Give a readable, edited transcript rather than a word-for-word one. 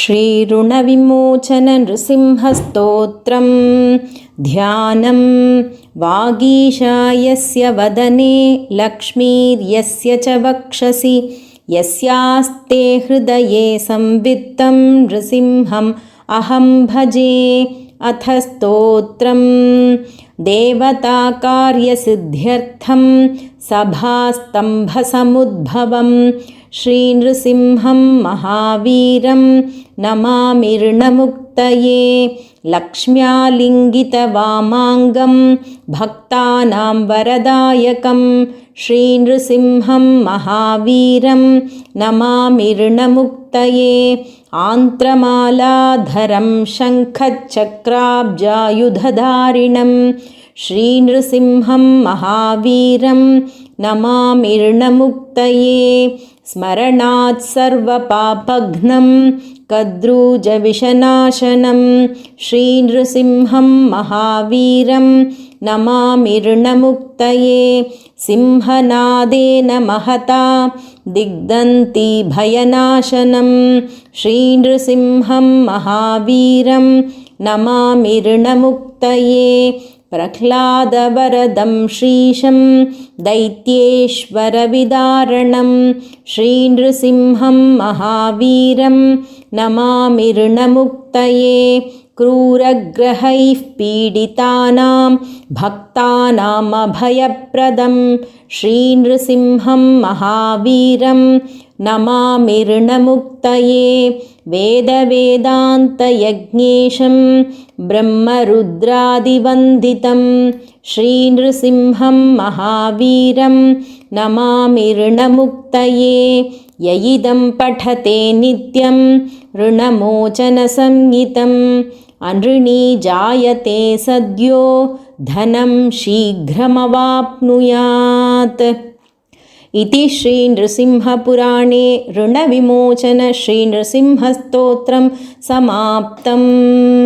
श्रीऋणविमोचननृसिंहस्तोत्रं ध्यानं वागीशायस्य वदने लक्ष्मीर्यस्य च वक्षसि यस्यास्ते हृदये संवित्तं नृसिंहम् अहं भजे। अथ स्तोत्रम् देवताकार्यसिद्ध्यर्थं सभास्तम्भसमुद्भवं श्रीनृसिंहं महावीरं नमामिर्णमुक्तये। लक्ष्म्यालिङ्गितवामाङ्गं भक्तानां वरदायकं श्रीनृसिंहं महावीरं नमामिर्णमुक्तये। आन्त्रमालाधरं शङ्खचक्राब्जायुधधारिणं श्रीनृसिंहं महावीरं नमामिर्णमुक्तये। स्मरणात् सर्वपापघ्नं कद्रूजविषनाशनं श्रीनृसिंहं महावीरं नमामिर्णमुक्तये। सिंहनादेन महता दिग्दन्ति भयनाशनं श्रीनृसिंहं महावीरं नमामिर्णमुक्तये। प्रह्लादवरदं श्रीशं दैत्येश्वरविदारणं श्रीनृसिंहं महावीरं नमामिर्णमुक्तये। क्रूरग्रहैः पीडितानां भक्तानामभयप्रदं श्रीनृसिंहं महावीरं नमामिर्णमुक्तये। वेदवेदान्तयज्ञेशं ब्रह्मरुद्रादिवन्दितं श्रीनृसिंहं महावीरं नमामिर्णमुक्तये। य इदं पठते नित्यं ऋणमोचनसंहितं अनृणी जायते सद्यो धनं शीघ्रमवाप्नुयात्। इति श्रीनृसिंहपुराणे ऋणविमोचन श्रीनृसिंहस्तोत्रं समाप्तम्।